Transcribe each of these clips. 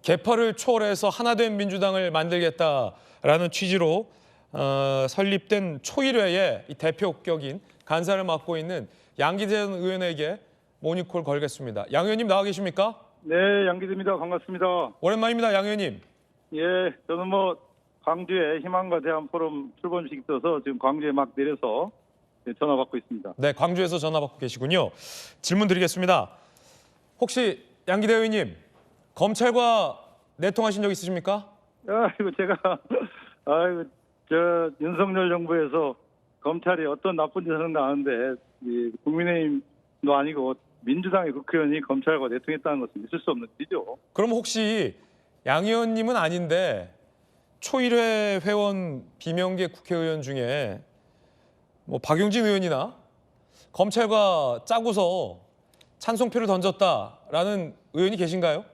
계파를 초월해서 하나된 민주당을 만들겠다라는 취지로 설립된 초일회의 이 대표격인 간사를 맡고 있는 양기재 의원에게 모닝콜 걸겠습니다. 양 의원님 나와 계십니까? 네, 양기재입니다. 반갑습니다. 오랜만입니다, 양 의원님. 예, 저는 광주에 희망과 대안 포럼 출범식 있어서 지금 광주에 막 내려서 전화 받고 있습니다. 네, 광주에서 전화 받고 계시군요. 질문 드리겠습니다. 혹시 양기재 의원님 검찰과 내통하신 적 있으십니까? 이거 제가 윤석열 정부에서 검찰이 어떤 나쁜 짓을 하는 거 아는데 국민의힘도 아니고 민주당의 국회의원이 검찰과 내통했다는 것은 있을 수 없는 일이죠. 그럼 혹시 양 의원님은 아닌데 초일회 회원 비명계 국회의원 중에 박용진 의원이나 검찰과 짜고서 찬성표를 던졌다라는 의원이 계신가요?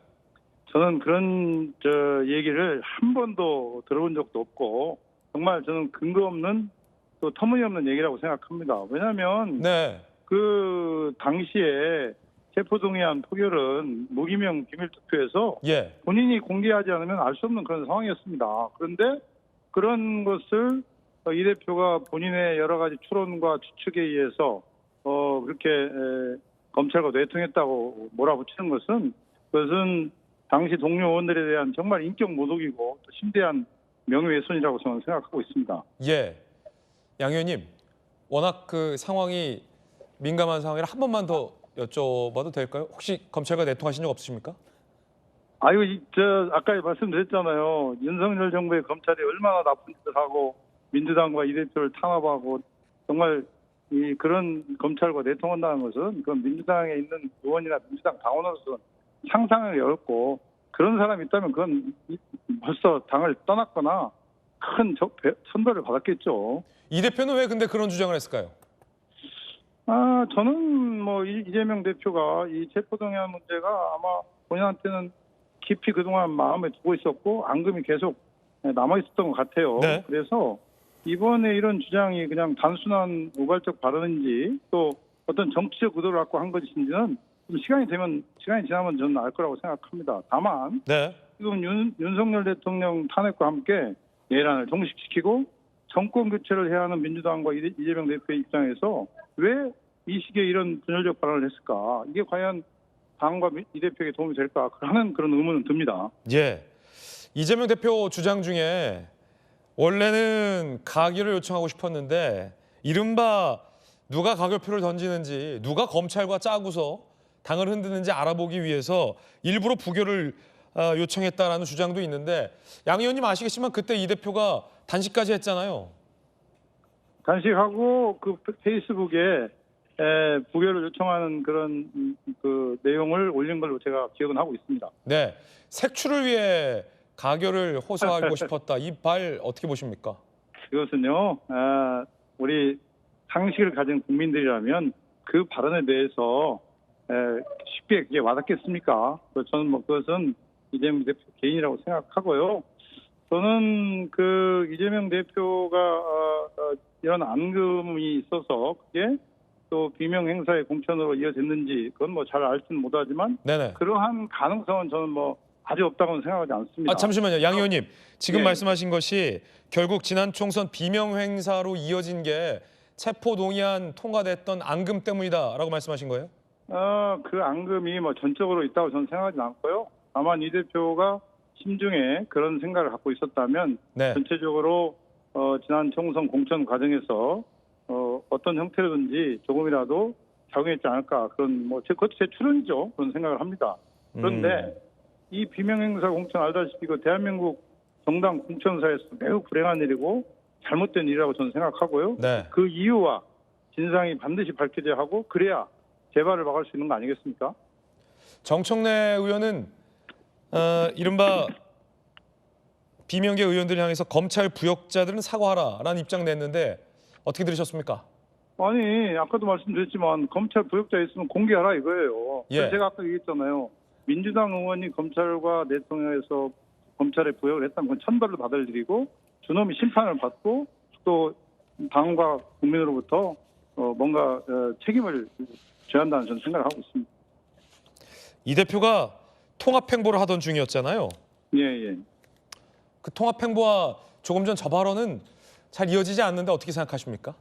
저는 그런 얘기를 한 번도 들어본 적도 없고 정말 저는 근거 없는 또 터무니없는 얘기라고 생각합니다. 왜냐하면 네. 그 당시에 체포동의안 포결은 무기명 비밀투표에서 예. 본인이 공개하지 않으면 알 수 없는 그런 상황이었습니다. 그런데 그런 것을 이 대표가 본인의 여러 가지 추론과 추측에 의해서 그렇게 검찰과 내통했다고 몰아붙이는 것은 그것은 당시 동료 의원들에 대한 정말 인격 모독이고 또 심대한 명예훼손이라고 저는 생각하고 있습니다. 예. 양 의원님, 워낙 그 상황이 민감한 상황이라 한 번만 더 여쭤봐도 될까요? 혹시 검찰과 내통하신 적 없으십니까? 아까 말씀드렸잖아요. 윤석열 정부의 검찰이 얼마나 나쁜 짓을 하고 민주당과 이 대표를 탄압하고 정말 그런 검찰과 내통한다는 것은 그건 민주당에 있는 의원이나 민주당 당원으로서 상상이 어렵고 그런 사람이 있다면 그건 벌써 당을 떠났거나 큰 천벌을 받았겠죠. 이 대표는 왜 근데 그런 주장을 했을까요? 저는 이재명 대표가 이 체포동의안 문제가 아마 본인한테는 깊이 그동안 마음에 두고 있었고 앙금이 계속 남아 있었던 것 같아요. 네. 그래서 이번에 이런 주장이 그냥 단순한 우발적 발언인지 또 어떤 정치적 의도를 갖고 한 것인지는 좀 시간이 지나면 저는 알 거라고 생각합니다. 다만 네. 지금 윤석열 대통령 탄핵과 함께 내란을 종식시키고 정권 교체를 해야 하는 민주당과 이재명 대표의 입장에서 왜 이 시기에 이런 분열적 발언을 했을까? 이게 과연 당과 이 대표에게 도움이 될까 하는 그런 의문은 듭니다. 예. 이재명 대표 주장 중에 원래는 가결을 요청하고 싶었는데 이른바 누가 가결표를 던지는지 누가 검찰과 짜고서 당을 흔드는지 알아보기 위해서 일부러 부결을 요청했다라는 주장도 있는데 양 의원님 아시겠지만 그때 이 대표가 단식까지 했잖아요. 단식하고 그 페이스북에 부결을 요청하는 그런 그 내용을 올린 걸로 제가 기억은 하고 있습니다. 네, 색출을 위해 가결을 호소하고 싶었다. 이 발 어떻게 보십니까? 이것은요, 우리 상식을 가진 국민들이라면 그 발언에 대해서 쉽게 그게 와닿겠습니까? 저는 그것은 이재명 대표 개인이라고 생각하고요. 저는 그 이재명 대표가 이런 앙금이 있어서 그게 또 비명 행사의 공천으로 이어졌는지 그건 잘 알지는 못하지만 네네. 그러한 가능성은 저는 아주 없다고는 생각하지 않습니다. 잠시만요, 양 의원님. 지금 예. 말씀하신 것이 결국 지난 총선 비명 행사로 이어진 게 체포 동의안 통과됐던 앙금 때문이다라고 말씀하신 거예요? 그 앙금이 전적으로 있다고 저는 생각하지 않고요. 다만 이 대표가 심중에 그런 생각을 갖고 있었다면 네. 전체적으로 지난 총선 공천 과정에서 어떤 형태로든지 조금이라도 작용했지 않을까 그런 그것도 제 추론이죠. 그런 생각을 합니다. 그런데 이 비명행사 공천 알다시피 대한민국 정당 공천사에서 매우 불행한 일이고 잘못된 일이라고 저는 생각하고요. 네. 그 이유와 진상이 반드시 밝혀져야 하고 그래야 재발을 막을 수 있는 거 아니겠습니까? 정청래 의원은 이른바 비명계 의원들을 향해서 검찰 부역자들은 사과하라라는 입장 냈는데 어떻게 들으셨습니까? 아니 아까도 말씀드렸지만 검찰 부역자 있으면 공개하라 이거예요. 예. 제가 아까 얘기했잖아요. 민주당 의원이 검찰과 내통해서 검찰에 부역을 했다면 그건 천벌을 받을 일이고 준엄히 심판을 받고 또 당과 국민으로부터 뭔가 책임을 져야 한다는 저는 생각을 하고 있습니다. 이 대표가 통합 행보를 하던 중이었잖아요. 예, 예. 그 통합 행보와 조금 전 저 발언은 잘 이어지지 않는데 어떻게 생각하십니까?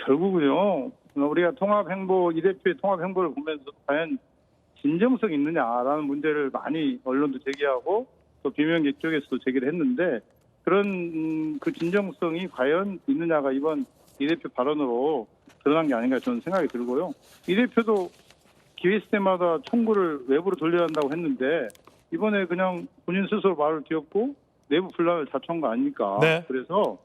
결국은요, 우리가 이 대표의 통합 행보를 보면서 과연 진정성이 있느냐라는 문제를 많이 언론도 제기하고 또 비명계 쪽에서도 제기를 했는데 그런 그 진정성이 과연 있느냐가 이번 이 대표 발언으로 드러난 게 아닌가 저는 생각이 들고요. 이 대표도 기회 있을 때마다 청구를 외부로 돌려야 한다고 했는데 이번에 그냥 본인 스스로 말을 뒤엎고 내부 분란을 자초한 거 아닙니까? 네. 그래서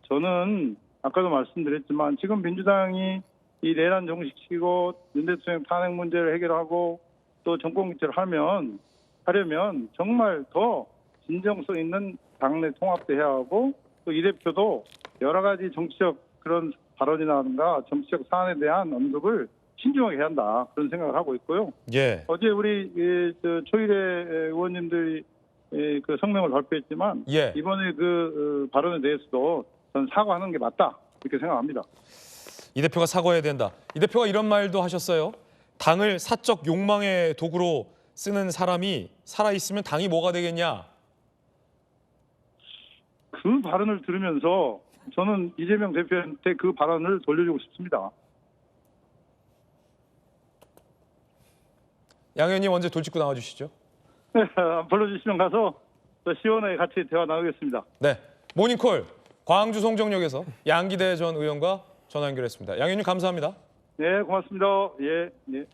저는 아까도 말씀드렸지만 지금 민주당이 이 내란 종식시키고 윤 대통령 탄핵 문제를 해결하고 또 정권 교체를 하려면 정말 더 진정성 있는 당내 통합도 해야 하고 또 이 대표도 여러 가지 정치적 그런 발언이라든가 정치적 사안에 대한 언급을 신중하게 해야 한다 그런 생각을 하고 있고요. 예. 어제 우리 초일의 의원님들이 그 성명을 발표했지만 예. 이번에 그 발언에 대해서도 저는 사과하는 게 맞다 이렇게 생각합니다. 이 대표가 사과해야 된다. 이 대표가 이런 말도 하셨어요. 당을 사적 욕망의 도구로 쓰는 사람이 살아있으면 당이 뭐가 되겠냐. 그 발언을 들으면서 저는 이재명 대표한테 그 발언을 돌려주고 싶습니다. 양 의원님 언제 돌직구 나와주시죠. 불러주시면 가서 저 시원하게 같이 대화 나누겠습니다. 네, 모닝콜 광주 송정역에서 양기대 전 의원과 전화 연결했습니다. 양 의원님 감사합니다. 네, 고맙습니다. 예, 예.